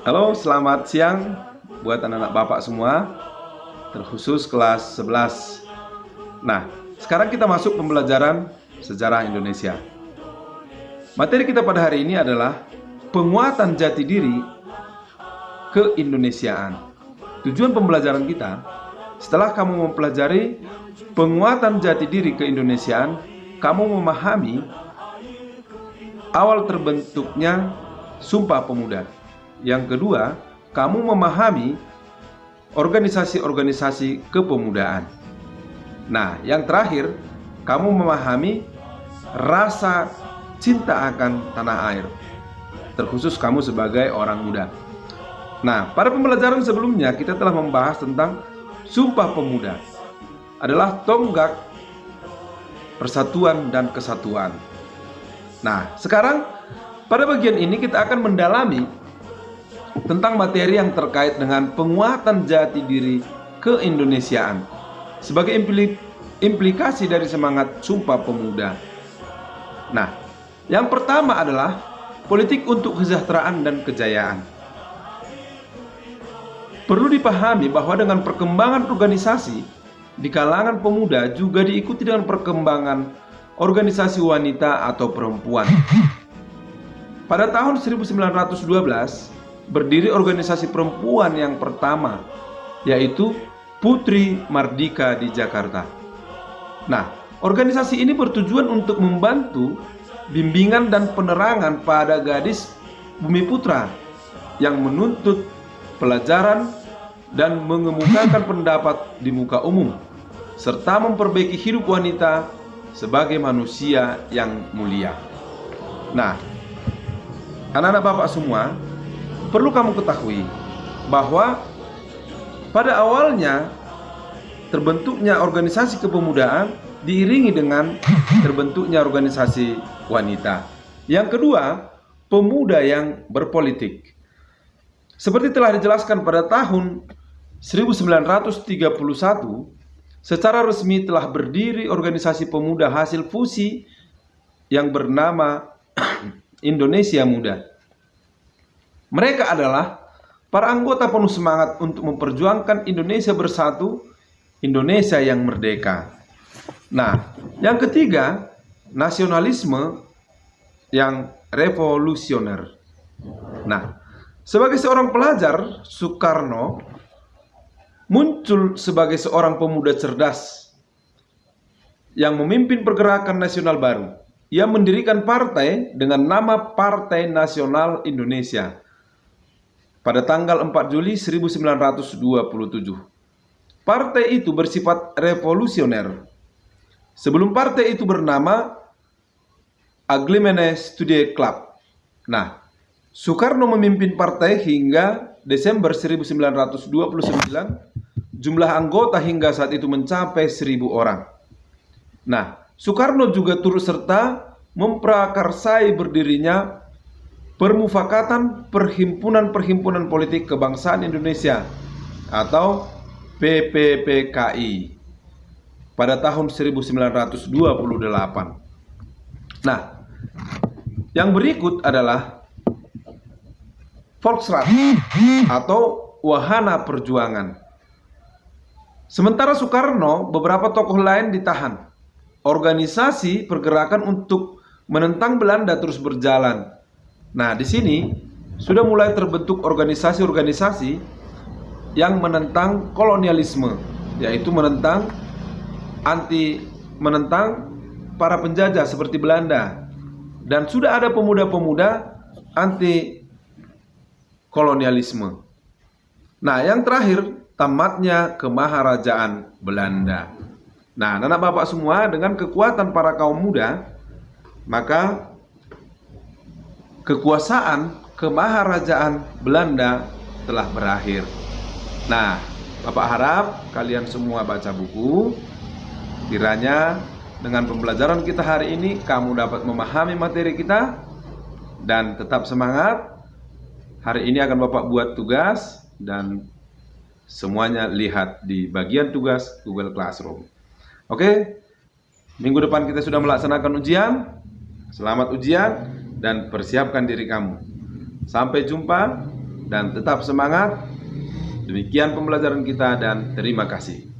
Halo, selamat siang buat anak-anak Bapak semua, terkhusus kelas 11. Nah, sekarang kita masuk pembelajaran sejarah Indonesia. Materi kita pada hari ini adalah penguatan jati diri keindonesiaan. Tujuan pembelajaran kita, setelah kamu mempelajari penguatan jati diri keindonesiaan, kamu memahami awal terbentuknya Sumpah Pemuda. Yang kedua, kamu memahami organisasi-organisasi kepemudaan. Nah, yang terakhir, kamu memahami rasa cinta akan tanah air, terkhusus kamu sebagai orang muda. Nah, pada pembelajaran sebelumnya kita telah membahas tentang Sumpah Pemuda adalah tonggak persatuan dan kesatuan. Nah, sekarang pada bagian ini kita akan mendalami tentang materi yang terkait dengan penguatan jati diri keindonesiaan sebagai implikasi dari semangat Sumpah Pemuda. Nah, yang pertama adalah politik untuk kesejahteraan dan kejayaan. Perlu dipahami bahwa dengan perkembangan organisasi di kalangan pemuda juga diikuti dengan perkembangan organisasi wanita atau perempuan. Pada tahun 1912 berdiri organisasi perempuan yang pertama, yaitu Putri Mardika di Jakarta. Nah, organisasi ini bertujuan untuk membantu bimbingan dan penerangan pada gadis Bumi Putra yang menuntut pelajaran dan mengemukakan pendapat di muka umum, serta memperbaiki hidup wanita sebagai manusia yang mulia. Nah, anak-anak Bapak semua, perlu kamu ketahui bahwa pada awalnya terbentuknya organisasi kepemudaan diiringi dengan terbentuknya organisasi wanita. Yang kedua, pemuda yang berpolitik. Seperti telah dijelaskan pada tahun 1931, secara resmi telah berdiri organisasi pemuda hasil fusi yang bernama Indonesia Muda. Mereka adalah para anggota penuh semangat untuk memperjuangkan Indonesia bersatu, Indonesia yang merdeka. Nah, yang ketiga, nasionalisme yang revolusioner. Nah, sebagai seorang pelajar, Soekarno muncul sebagai seorang pemuda cerdas yang memimpin pergerakan nasional baru. Ia mendirikan partai dengan nama Partai Nasional Indonesia pada tanggal 4 Juli 1927. Partai itu bersifat revolusioner. Sebelum partai itu bernama Aglemene Studie Club. Nah, Soekarno memimpin partai hingga Desember 1929. Jumlah anggota hingga saat itu mencapai 1.000 orang. Nah, Soekarno juga turut serta memprakarsai berdirinya Permufakatan Perhimpunan-Perhimpunan Politik Kebangsaan Indonesia atau PPPKI pada tahun 1928. Nah, yang berikut adalah Volksrat atau Wahana Perjuangan. Sementara Soekarno, beberapa tokoh lain ditahan. Organisasi pergerakan untuk menentang Belanda terus berjalan. Nah, di sini sudah mulai terbentuk organisasi-organisasi yang menentang kolonialisme, yaitu menentang para penjajah seperti Belanda. Dan sudah ada pemuda-pemuda anti kolonialisme. Nah, yang terakhir, tamatnya kemaharajaan Belanda. Nah, anak Bapak semua, dengan kekuatan para kaum muda, maka kekuasaan kemaharajaan Belanda telah berakhir. Nah, Bapak harap kalian semua baca buku. Kiranya dengan pembelajaran kita hari ini kamu dapat memahami materi kita dan tetap semangat. Hari ini akan Bapak buat tugas dan semuanya lihat di bagian tugas Google Classroom. Oke, minggu depan kita sudah melaksanakan ujian. Selamat ujian dan persiapkan diri kamu. Sampai jumpa dan tetap semangat. Demikian pembelajaran kita dan terima kasih.